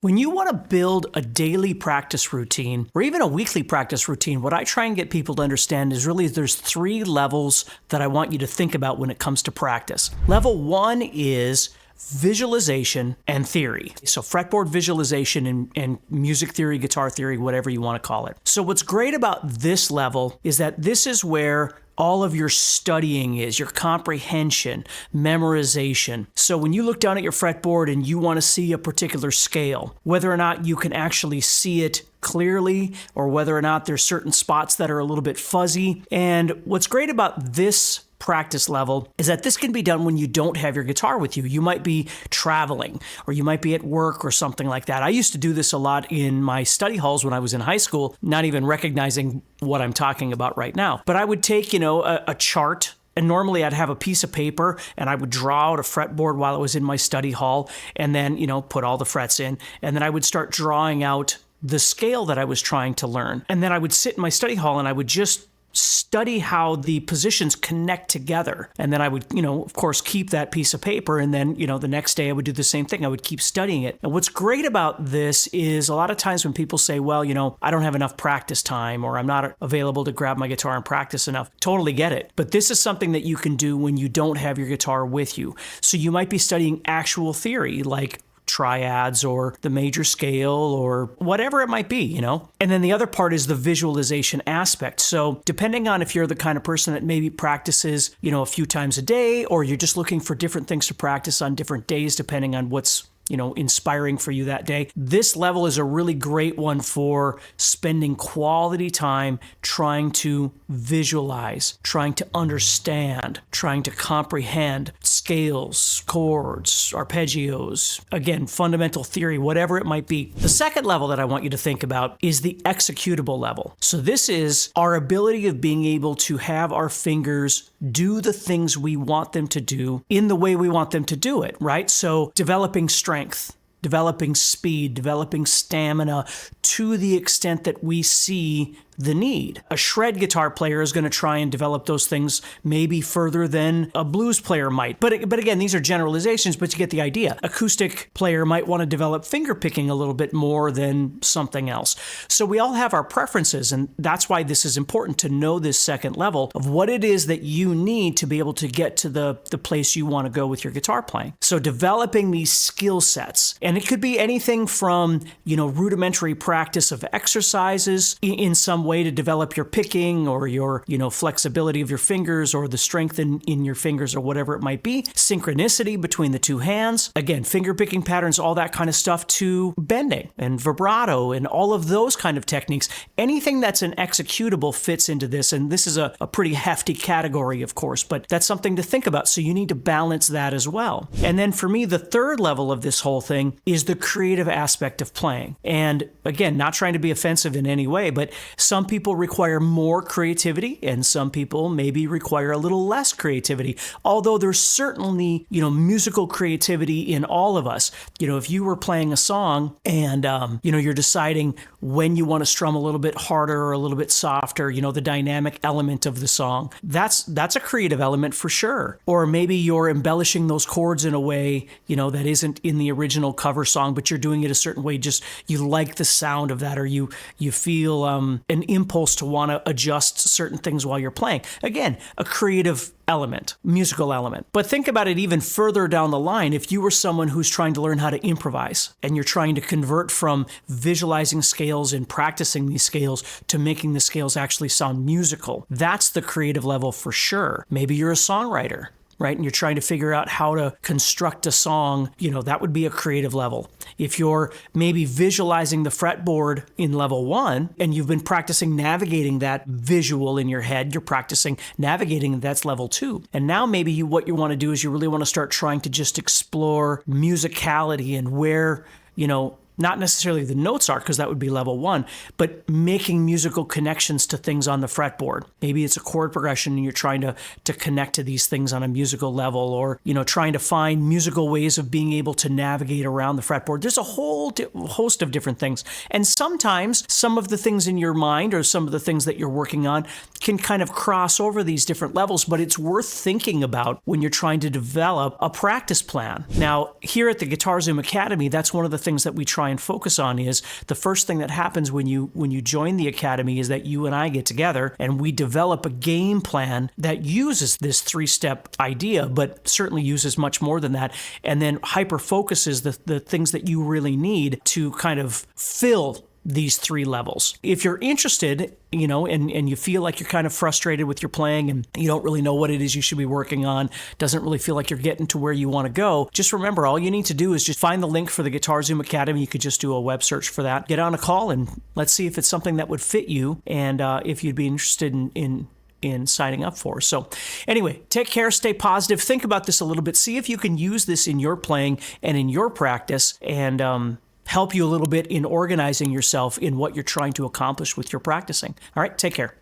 When you want to build a daily practice routine or even a weekly practice routine, what I try and get people to understand is really there's 3 levels that I want you to think about when it comes to practice. Level 1 is visualization and theory. So fretboard visualization and music theory, guitar theory, whatever you want to call it. So what's great about this level is that this is where all of your studying is, your comprehension, memorization. So when you look down at your fretboard and you want to see a particular scale, whether or not you can actually see it clearly or whether or not there's certain spots that are a little bit fuzzy. And what's great about this practice level is that this can be done when you don't have your guitar with you. You might be traveling or you might be at work or something like that. I used to do this a lot in my study halls when I was in high school, not even recognizing what I'm talking about right now. But I would take, a chart. And normally I'd have a piece of paper and I would draw out a fretboard while I was in my study hall and then, put all the frets in. And then I would start drawing out the scale that I was trying to learn. And then I would sit in my study hall and I would just study how the positions connect together. And then I would, of course, keep that piece of paper. And then, the next day I would do the same thing. I would keep studying it. And what's great about this is a lot of times when people say, well, I don't have enough practice time or I'm not available to grab my guitar and practice enough. Totally get it. But this is something that you can do when you don't have your guitar with you. So you might be studying actual theory like triads or the major scale or whatever it might be, And then the other part is the visualization aspect. So depending on if you're the kind of person that maybe practices, a few times a day, or you're just looking for different things to practice on different days, depending on what's inspiring for you that day. This level is a really great one for spending quality time trying to visualize, trying to understand, trying to comprehend scales, chords, arpeggios, again, fundamental theory, whatever it might be. The second level that I want you to think about is the executable level. So this is our ability of being able to have our fingers do the things we want them to do in the way we want them to do it, right? So developing strength, developing speed, developing stamina to the extent that we see the need. A shred guitar player is going to try and develop those things maybe further than a blues player might. But again, these are generalizations, but you get the idea. Acoustic player might want to develop finger picking a little bit more than something else. So we all have our preferences, and that's why this is important to know this second level of what it is that you need to be able to get to the place you want to go with your guitar playing. So developing these skill sets, and it could be anything from, rudimentary practice of exercises in some way to develop your picking or your, flexibility of your fingers or the strength in your fingers or whatever it might be. Synchronicity between the two hands. Again, finger picking patterns, all that kind of stuff, to bending and vibrato and all of those kind of techniques. Anything that's an executable fits into this. And this is a pretty hefty category, of course, but that's something to think about. So you need to balance that as well. And then for me, the third level of this whole thing is the creative aspect of playing. And again, not trying to be offensive in any way, but some people require more creativity and some people maybe require a little less creativity. Although there's certainly, musical creativity in all of us. If you were playing a song and, you're deciding when you want to strum a little bit harder or a little bit softer, the dynamic element of the song, that's a creative element for sure. Or maybe you're embellishing those chords in a way, that isn't in the original cover song, but you're doing it a certain way. Just you like the sound of that, or you feel an impulse to want to adjust certain things while you're playing. Again, a creative element, musical element. But think about it even further down the line. If you were someone who's trying to learn how to improvise and you're trying to convert from visualizing scales and practicing these scales to making the scales actually sound musical, that's the creative level for sure. Maybe you're a songwriter, right? And you're trying to figure out how to construct a song, that would be a creative level. If you're maybe visualizing the fretboard in level 1 and you've been practicing navigating that visual in your head, you're practicing navigating, that's level 2. And now maybe what you want to do is you really want to start trying to just explore musicality and where, not necessarily the notes are, because that would be level 1, but making musical connections to things on the fretboard. Maybe it's a chord progression and you're trying to connect to these things on a musical level, or, trying to find musical ways of being able to navigate around the fretboard. There's a whole host of different things. And sometimes some of the things in your mind or some of the things that you're working on can kind of cross over these different levels, but it's worth thinking about when you're trying to develop a practice plan. Now, here at the Guitar Zoom Academy, that's one of the things that we try try and focus on is the first thing that happens when you join the academy is that you and I get together and we develop a game plan that uses this 3-step idea, but certainly uses much more than that, and then hyper focuses the things that you really need to kind of fill these 3 levels. If you're interested, and you feel like you're kind of frustrated with your playing and you don't really know what it is you should be working on, doesn't really feel like you're getting to where you want to go, just remember, all you need to do is just find the link for the Guitar Zoom Academy. You could just do a web search for that. Get on a call and let's see if it's something that would fit you and if you'd be interested in signing up for. So anyway, take care, stay positive, think about this a little bit, see if you can use this in your playing and in your practice, and help you a little bit in organizing yourself in what you're trying to accomplish with your practicing. All right, take care.